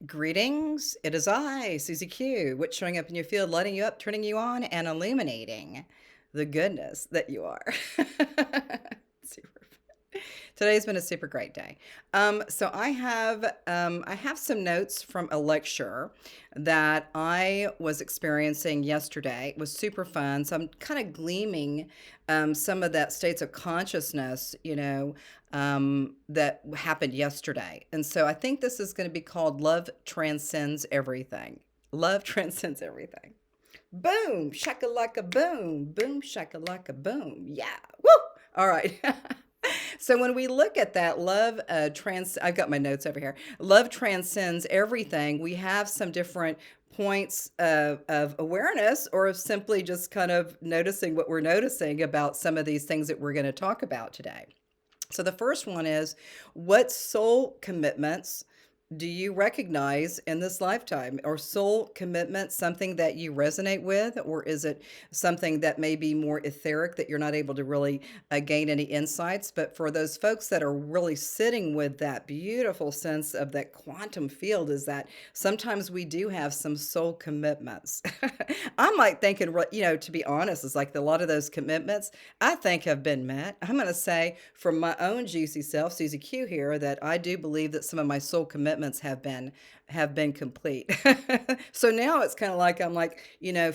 Greetings. It is I, Susie Q, what's showing up in your field, lighting you up, turning you on, and illuminating the goodness that you are. Super. Today's been a super great day. So I have some notes from a lecture that I was experiencing yesterday. It was super fun. So I'm kind of gleaming some of that states of consciousness, that happened yesterday. And so I think this is going to be called Love Transcends Everything. Love transcends everything. Boom, shakalaka boom, boom, shakalaka boom. Yeah, woo! All right. So when we look at that, I've got my notes over here. Love transcends everything. We have some different points of awareness or of simply just kind of noticing what we're noticing about some of these things that we're going to talk about today. So the first one is, what soul commitments do you recognize in this lifetime? Or soul commitment something that you resonate with, or is it something that may be more etheric that you're not able to really gain any insights? But for those folks that are really sitting with that beautiful sense of that quantum field, is that sometimes we do have some soul commitments. I'm like thinking, to be honest, it's like a lot of those commitments I think have been met. I'm going to say from my own juicy self, Susie Q here, that I do believe that some of my soul commitments have been complete. So now it's kind of like I'm like,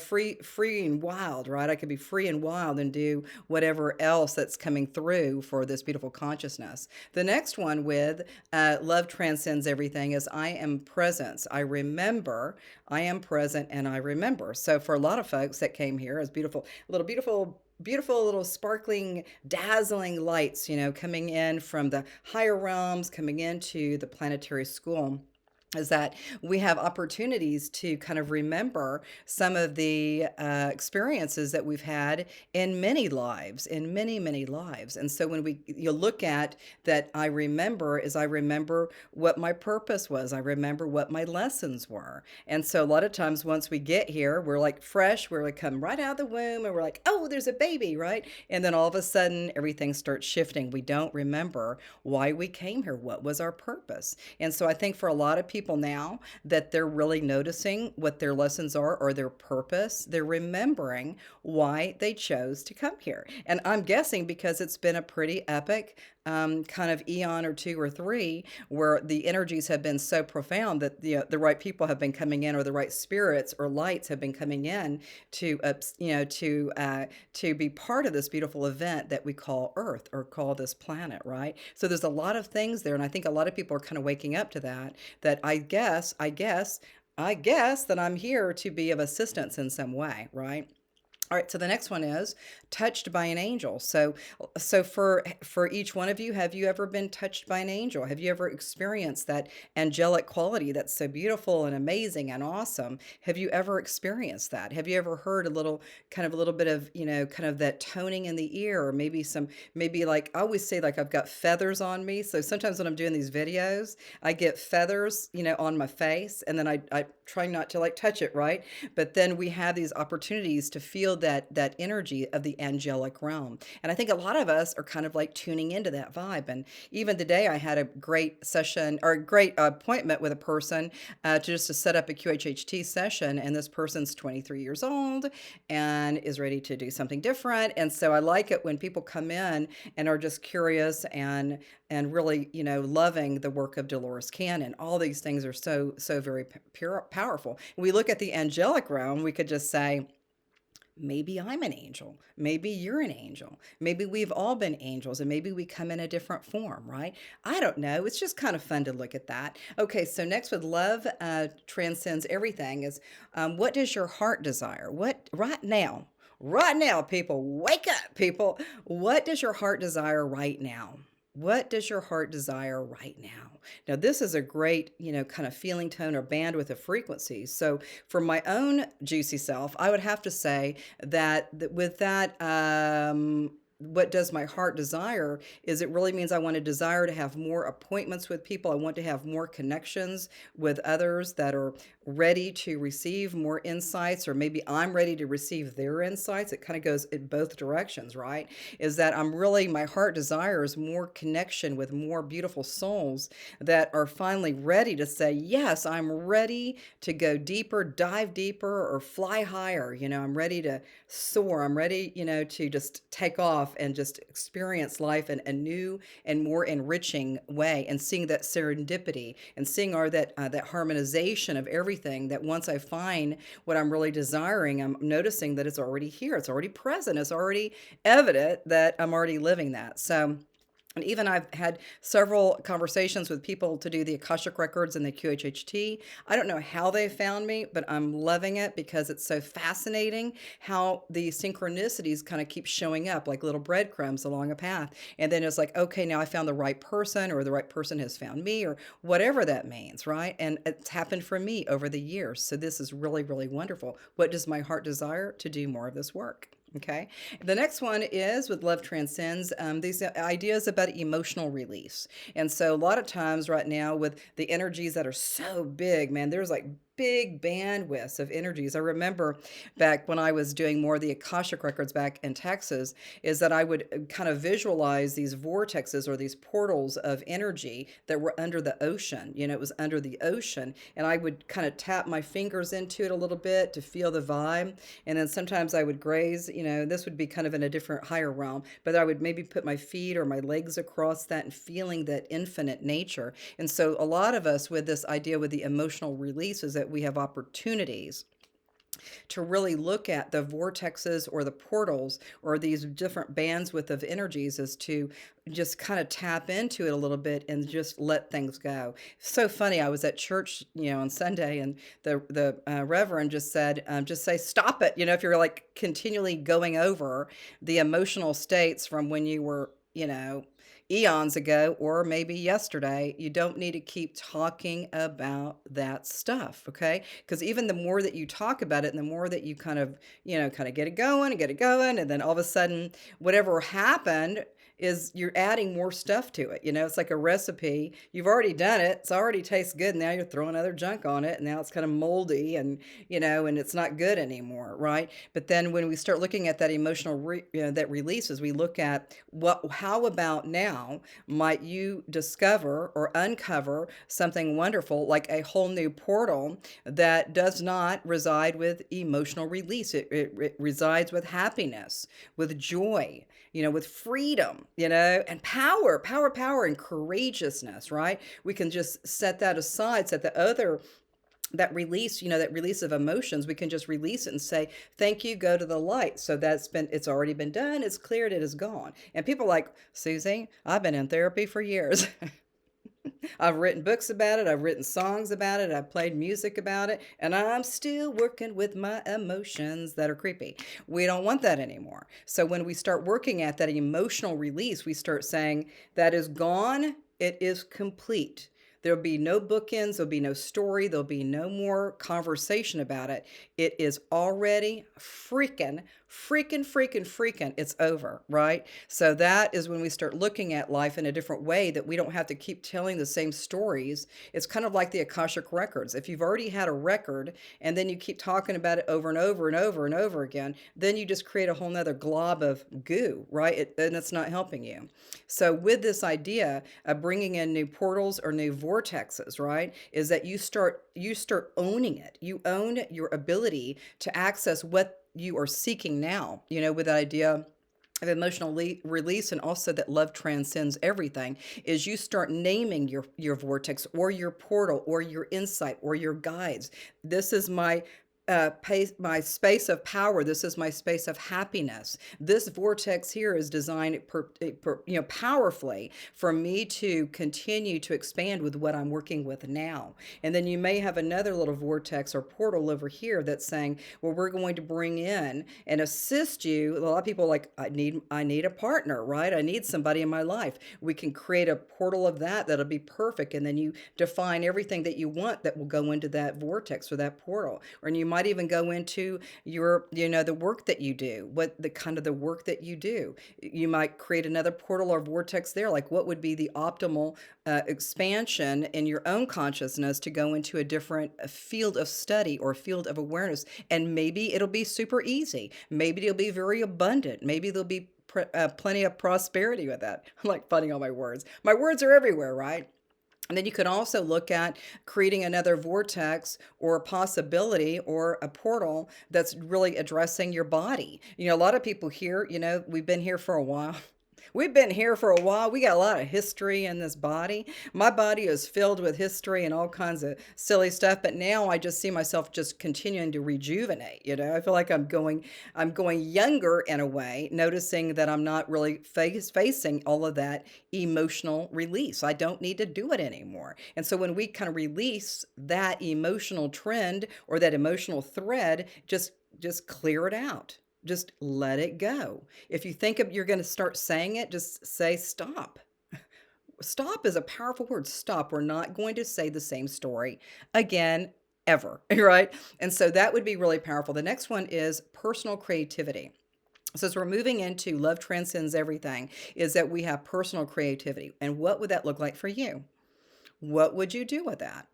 free and wild, right? I could be free and wild and do whatever else that's coming through for this beautiful consciousness. The next one with love transcends everything is I am presence. I am present and I remember. So for a lot of folks that came here as beautiful little sparkling dazzling lights, coming in from the higher realms, coming into the planetary school, is that we have opportunities to kind of remember some of the experiences that we've had in many lives. And so when you look at that, I remember what my purpose was. I remember what my lessons were. And so a lot of times once we get here, we're like fresh, we're like come right out of the womb and we're like, oh, there's a baby, right? And then all of a sudden everything starts shifting. We don't remember why we came here. What was our purpose? And so I think for a lot of people now that they're really noticing what their lessons are or their purpose, they're remembering why they chose to come here. And I'm guessing because it's been a pretty epic kind of eon or two or three where the energies have been so profound that the right people have been coming in, or the right spirits or lights have been coming in to be part of this beautiful event that we call Earth or call this planet, right? So there's a lot of things there, and I think a lot of people are kind of waking up to that. That I guess that I'm here to be of assistance in some way, right? All right, so the next one is touched by an angel. So for each one of you, have you ever been touched by an angel? Have you ever experienced that angelic quality that's so beautiful and amazing and awesome? Have you ever experienced that? Have you ever heard a little bit of, kind of that toning in the ear, or maybe like I always say, like I've got feathers on me. So sometimes when I'm doing these videos, I get feathers, on my face, and then I try not to like touch it, right? But then we have these opportunities to feel that energy of the angelic realm. And I think a lot of us are kind of like tuning into that vibe. And even today, I had a great session or a great appointment with a person to set up a QHHT session. And this person's 23 years old and is ready to do something different. And so I like it when people come in and are just curious and really, loving the work of Dolores Cannon. All these things are so very pure, powerful. We look at the angelic realm, we could just say, maybe I'm an angel. Maybe you're an angel. Maybe we've all been angels and maybe we come in a different form, right? I don't know. It's just kind of fun to look at that. Okay, so next with love transcends everything is what does your heart desire? What right now? Right now, people, wake up, people. What does your heart desire right now? What does your heart desire right now? Now, this is a great, kind of feeling tone or bandwidth of frequencies. So, for my own juicy self, I would have to say that with that, what does my heart desire is it really means I want to desire to have more appointments with people. I want to have more connections with others that are ready to receive more insights, or maybe I'm ready to receive their insights. It kind of goes in both directions, right? Is that I'm really, my heart desires more connection with more beautiful souls that are finally ready to say, yes, I'm ready to go deeper, dive deeper, or fly higher. I'm ready to soar. I'm ready, to just take off and just experience life in a new and more enriching way, and seeing that serendipity and seeing that harmonization of everything, that once I find what I'm really desiring, I'm noticing that it's already here. It's already present. It's already evident that I'm already living that. So, and even I've had several conversations with people to do the Akashic Records and the QHHT. I don't know how they found me, but I'm loving it because it's so fascinating how the synchronicities kind of keep showing up like little breadcrumbs along a path. And then it's like, okay, now I found the right person, or the right person has found me, or whatever that means, right? And it's happened for me over the years. So this is really, really wonderful. What does my heart desire? To do more of this work. Okay. The next one is with Love Transcends, these ideas about emotional release. And so a lot of times right now with the energies that are so big, man, there's like big bandwidths of energies. I remember back when I was doing more of the Akashic Records back in Texas, is that I would kind of visualize these vortexes or these portals of energy that were under the ocean. It was under the ocean. And I would kind of tap my fingers into it a little bit to feel the vibe. And then sometimes I would graze, this would be kind of in a different higher realm, but I would maybe put my feet or my legs across that and feeling that infinite nature. And so a lot of us with this idea with the emotional release is that we have opportunities to really look at the vortexes or the portals or these different bands width of energies, is to just kind of tap into it a little bit and just let things go. So funny. I was at church, on Sunday, and the reverend just said, just say, stop it. If you're like continually going over the emotional states from when you were, eons ago, or maybe yesterday, you don't need to keep talking about that stuff. Okay. Because even the more that you talk about it and the more that you kind of get it going and get it going, and then all of a sudden, whatever happened is you're adding more stuff to it. It's like a recipe. You've already done it. It's already tastes good. Now you're throwing other junk on it. And now it's kind of moldy and, and it's not good anymore. Right. But then when we start looking at that emotional, that releases, we look at how about now might you discover or uncover something wonderful, like a whole new portal that does not reside with emotional release. It resides with happiness, with joy, with freedom, and power, and courageousness, right? We can just set that aside, set the other, that release, that release of emotions, we can just release it and say, thank you, go to the light. So it's already been done, it's cleared, it is gone. And people are like, Susie, I've been in therapy for years. I've written books about it. I've written songs about it. I've played music about it. And I'm still working with my emotions that are creepy. We don't want that anymore. So when we start working at that emotional release, we start saying, that is gone. It is complete. There'll be no bookends. There'll be no story. There'll be no more conversation about it. It is already freaking. It's over, right? So that is when we start looking at life in a different way, that we don't have to keep telling the same stories. It's kind of like the Akashic Records. If you've already had a record and then you keep talking about it over and over and over and over again, then you just create a whole nother glob of goo, right? And it's not helping you. So with this idea of bringing in new portals or new vortexes, right, is that you start owning it. You own your ability to access what you are seeking now, with the idea of emotional release, and also that love transcends everything, is you start naming your vortex or your portal or your insight or your guides. This is my my space of power. This is my space of happiness. This vortex here is designed powerfully for me to continue to expand with what I'm working with now. And then you may have another little vortex or portal over here that's saying, well, we're going to bring in and assist you. A lot of people are like, I need a partner, right? I need somebody in my life. We can create a portal of that'll be perfect. And then you define everything that you want that will go into that vortex or that portal. Or you might might even go into the work that you do, what the kind of the work that you do. You might create another portal or vortex there. Like, what would be the optimal expansion in your own consciousness to go into a different field of study or field of awareness? And maybe it'll be super easy. Maybe it'll be very abundant. Maybe there'll be plenty of prosperity with that. I'm like finding all my words. My words are everywhere, right? And then you can also look at creating another vortex or a possibility or a portal that's really addressing your body. A lot of people here, we've been here for a while. We've been here for a while. We got a lot of history in this body. My body is filled with history and all kinds of silly stuff, but now I just see myself just continuing to rejuvenate. I feel like I'm going younger in a way, noticing that I'm not really facing all of that emotional release. I don't need to do it anymore. And so when we kind of release that emotional trend or that emotional thread, just clear it out. Just let it go. If you think you're going to start saying it, just say stop. Stop is a powerful word. Stop. We're not going to say the same story again, ever. Right? And so that would be really powerful. The next one is personal creativity. So as we're moving into love transcends everything, is that we have personal creativity. And what would that look like for you? What would you do with that?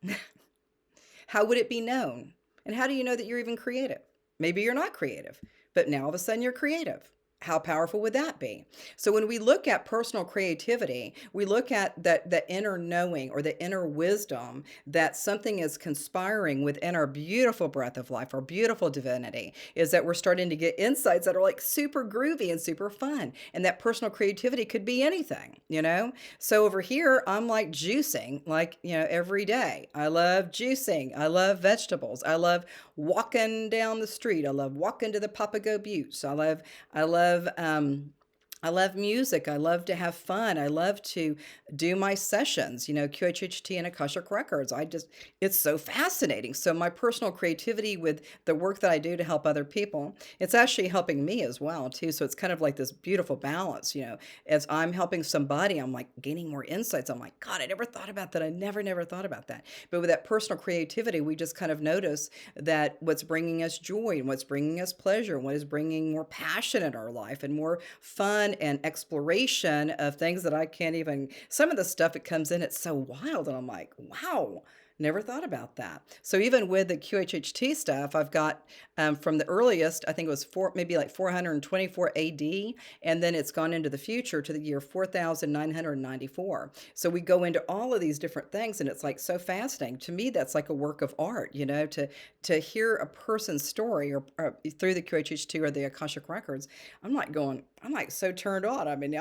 How would it be known? And how do you know that you're even creative? Maybe you're not creative, but now all of a sudden you're creative. How powerful would that be? So when we look at personal creativity, we look at that the inner knowing or the inner wisdom that something is conspiring within our beautiful breath of life, our beautiful divinity, is that we're starting to get insights that are like super groovy and super fun. And that personal creativity could be anything. So over here, I'm like juicing, like, every day. I love juicing. I love vegetables. I love walking down the street. I love walking to the Papago Buttes. I love music. I love to have fun. I love to do my sessions, QHHT and Akashic Records. It's so fascinating. So my personal creativity with the work that I do to help other people, it's actually helping me as well, too. So it's kind of like this beautiful balance. As I'm helping somebody, I'm like gaining more insights. I'm like, God, I never thought about that. I never thought about that. But with that personal creativity, we just kind of notice that what's bringing us joy and what's bringing us pleasure and what is bringing more passion in our life and more fun and exploration of things that I can't even, some of the stuff that comes in, it's so wild. And I'm like, wow, never thought about that. So even with the QHHT stuff, I've got from the earliest, I think it was maybe like 424 AD, and then it's gone into the future to the year 4994. So we go into all of these different things, and it's like so fascinating. To me, that's like a work of art, to hear a person's story or through the QHHT or the Akashic Records. I'm like so turned on. I mean,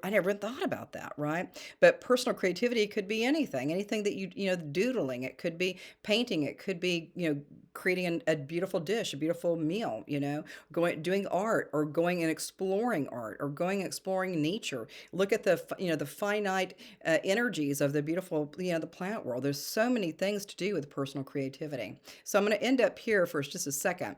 I never thought about that, right? But personal creativity could be anything that doodling. It could be painting. It could be, creating a beautiful dish, a beautiful meal, doing art or going and exploring art or going and exploring nature. Look at the finite energies of the beautiful, the plant world. There's so many things to do with personal creativity. So I'm going to end up here for just a second.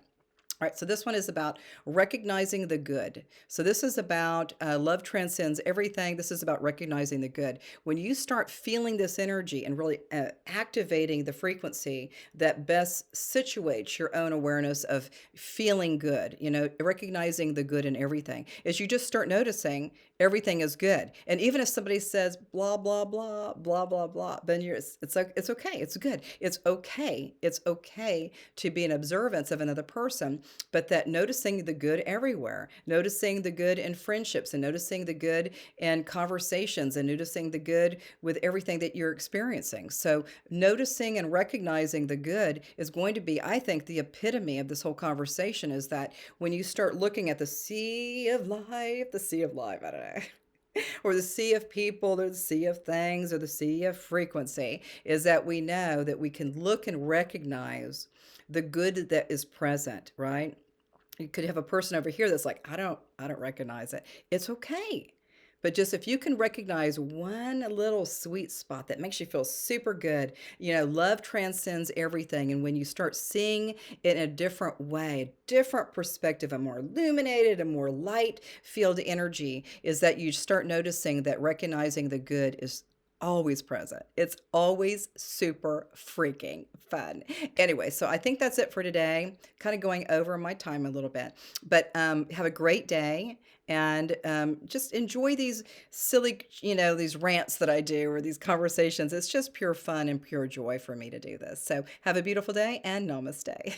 All right, so this one is about recognizing the good. So this is about love transcends everything. This is about recognizing the good. When you start feeling this energy and really activating the frequency that best situates your own awareness of feeling good, recognizing the good in everything, is you just start noticing everything is good. And even if somebody says blah, blah, blah, blah, blah, blah, then it's like, it's okay. It's good. It's okay. It's okay to be an observance of another person, but that noticing the good everywhere, noticing the good in friendships and noticing the good in conversations and noticing the good with everything that you're experiencing. So noticing and recognizing the good is going to be, I think, the epitome of this whole conversation, is that when you start looking at the sea of life, I don't know, or the sea of people, or the sea of things, or the sea of frequency, is that we know that we can look and recognize the good that is present, right? You could have a person over here that's like, I don't recognize it. It's okay. But just if you can recognize one little sweet spot that makes you feel super good, love transcends everything. And when you start seeing it in a different way, a different perspective, a more illuminated, a more light field energy, is that you start noticing that recognizing the good is always present. It's always super freaking fun. Anyway, so I think that's it for today. Kind of going over my time a little bit, but have a great day and just enjoy these silly, these rants that I do or these conversations. It's just pure fun and pure joy for me to do this. So have a beautiful day and namaste.